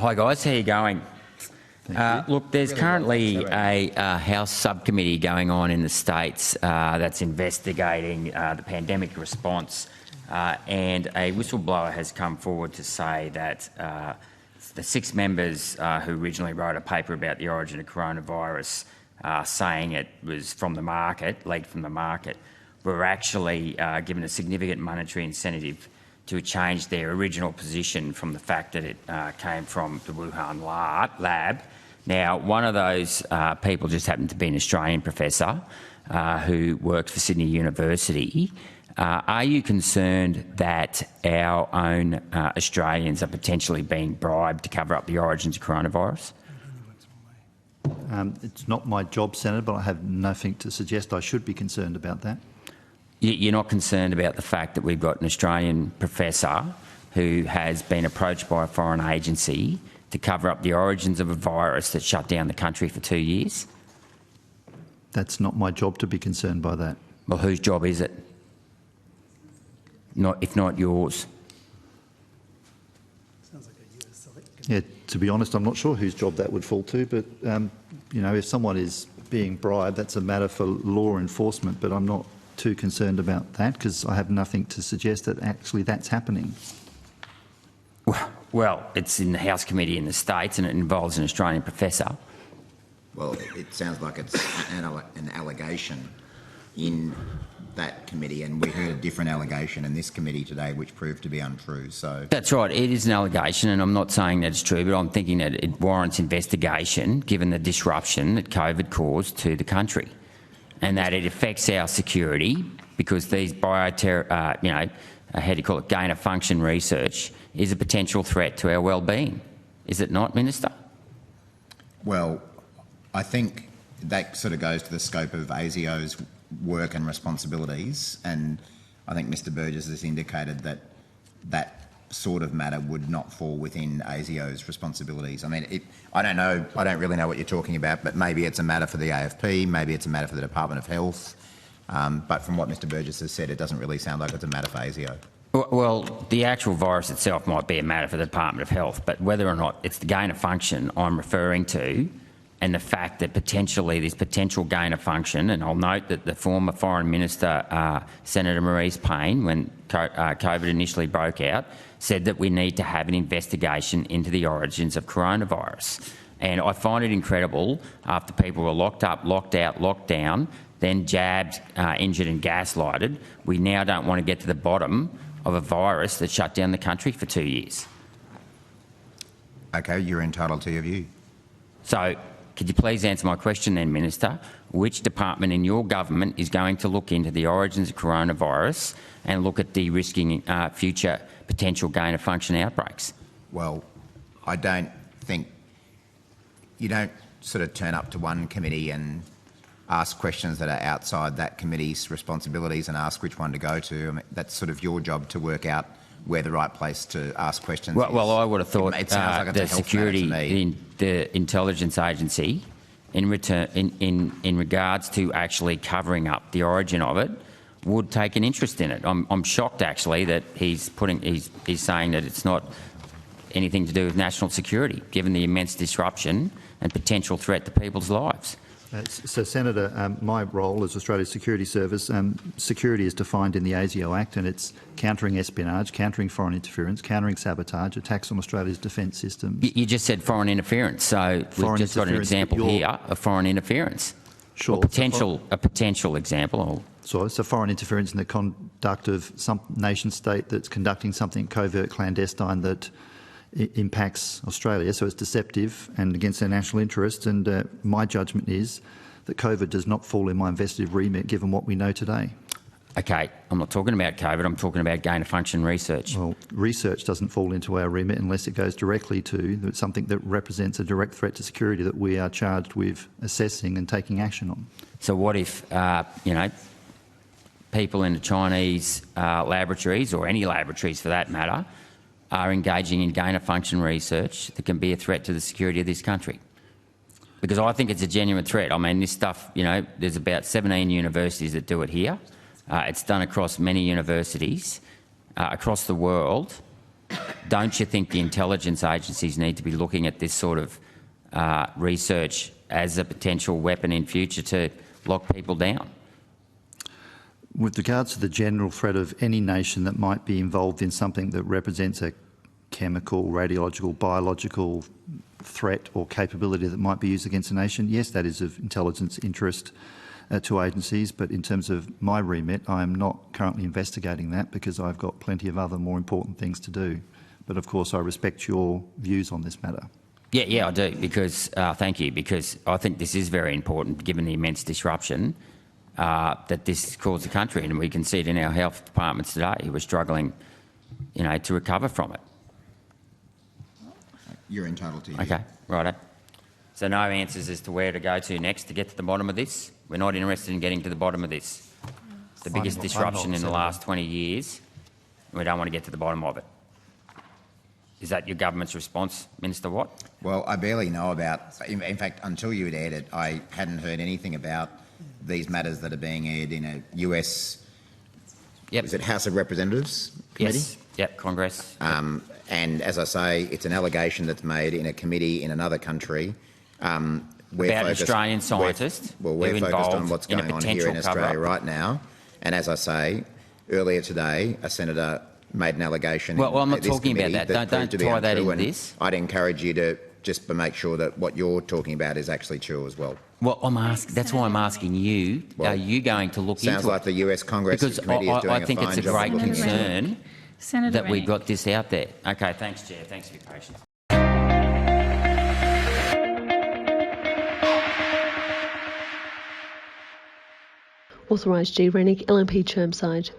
Hi guys, how are you going? Look, there's currently a House subcommittee going on in the States that's investigating the pandemic response, and a whistleblower has come forward to say that the 6 members who originally wrote a paper about the origin of coronavirus, saying it was from the market, leaked from the market, were actually given a significant monetary incentive to change their original position from the fact that it came from the Wuhan lab. Now, one of those people just happened to be an Australian professor who worked for Sydney University. Are you concerned that our own Australians are potentially being bribed to cover up the origins of coronavirus? It's not my job, Senator, but I have nothing to suggest I should be concerned about that. You're not concerned about the fact that we've got an Australian professor who has been approached by a foreign agency to cover up the origins of a virus that shut down the country for 2 years? That's not my job to be concerned by that. Well, whose job is it? If not yours. Sounds like a US select. Yeah, to be honest, I'm not sure whose job that would fall to, but you know, if someone is being bribed, that's a matter for law enforcement, but I'm not too concerned about that because I have nothing to suggest that actually that's happening. Well, it's in the House committee in the States and it involves an Australian professor. Well, it sounds like it's an allegation in that committee, and we heard a different allegation in this committee today which proved to be untrue. So that's right, it is an allegation, and I'm not saying that it's true, but I'm thinking that it warrants investigation given the disruption that COVID caused to the country, and that it affects our security because these how do you call it, gain-of-function research is a potential threat to our well-being. Is it not, Minister? Well, I think that sort of goes to the scope of ASIO's work and responsibilities, and I think Mr Burgess has indicated that that sort of matter would not fall within ASIO's responsibilities. I mean, I don't know, I don't really know what you're talking about, but maybe it's a matter for the AFP, maybe it's a matter for the Department of Health, but from what Mr Burgess has said, it doesn't really sound like it's a matter for ASIO. Well, the actual virus itself might be a matter for the Department of Health, but whether or not it's the gain of function I'm referring to, and the fact that potentially this potential gain of function, and I'll note that the former Foreign Minister, Senator Marise Payne, when COVID initially broke out, said that we need to have an investigation into the origins of coronavirus. And I find it incredible, after people were locked up, locked out, locked down, then jabbed, injured and gaslighted, we now don't want to get to the bottom of a virus that shut down the country for 2 years. Okay, you're entitled to your view. So, could you please answer my question then, Minister? Which department in your government is going to look into the origins of coronavirus and look at de-risking future potential gain-of-function outbreaks? Well, I don't think you don't sort of turn up to one committee and ask questions that are outside that committee's responsibilities and ask which one to go to. I mean, that's sort of your job to work out where the right place to ask questions is. Well, I would have thought it sounds like the security, the intelligence agency, in regards to actually covering up the origin of it, would take an interest in it. I'm shocked actually that he's saying that it's not anything to do with national security, given the immense disruption and potential threat to people's lives. So, Senator, my role as Australia's Security Service, security is defined in the ASIO Act, and it's countering espionage, countering foreign interference, countering sabotage, attacks on Australia's defence systems. You just said foreign interference, so we've just got an example here of foreign interference. Sure. A potential example. So foreign interference in the conduct of some nation-state that's conducting something covert, clandestine that impacts Australia, so it's deceptive and against our national interests, and my judgment is that COVID does not fall in my investigative remit given what we know today. Okay, I'm not talking about COVID, I'm talking about gain-of-function research. Well, research doesn't fall into our remit unless it goes directly to something that represents a direct threat to security that we are charged with assessing and taking action on. So what if, people in the Chinese laboratories, or any laboratories for that matter, are engaging in gain-of-function research that can be a threat to the security of this country? Because I think it's a genuine threat. I mean, this stuff, there's about 17 universities that do it here. It's done across many universities across the world. don't you think the intelligence agencies need to be looking at this sort of research as a potential weapon in future to lock people down? With regards to the general threat of any nation that might be involved in something that represents a chemical, radiological, biological threat or capability that might be used against a nation, yes, that is of intelligence interest to agencies, but in terms of my remit, I am not currently investigating that because I've got plenty of other more important things to do. But of course, I respect your views on this matter. Yeah, I do, because, thank you, because I think this is very important given the immense disruption that this caused the country, and we can see it in our health departments today who are struggling, to recover from it. You're entitled to. Okay, righto. So no answers as to where to go to next to get to the bottom of this? We're not interested in getting to the bottom of this. The biggest disruption in the last 20 years, we don't want to get to the bottom of it. Is that your government's response, Minister Watt? Well, I barely know about, in fact, until you had aired it, I hadn't heard anything about these matters that are being aired in a US, is it House of Representatives committee? Yes, yep, Congress. And as I say, it's an allegation that's made in a committee in another country. About an Australian scientist. We're focused on what's going on here in Australia right now. And as I say, earlier today, a senator made an allegation. Well, I'm not talking about that. Don't tie that into this. I'd encourage you to just make sure that what you're talking about is actually true as well. Well, that's why I'm asking you. Are you going to look into it? Sounds like the US Congress because committee is doing I think a fine it's a job. great concern that we Rennick. got this out there. Okay, thanks, Chair. Thanks for your patience. Authorised G. Rennick, LNP Chermside.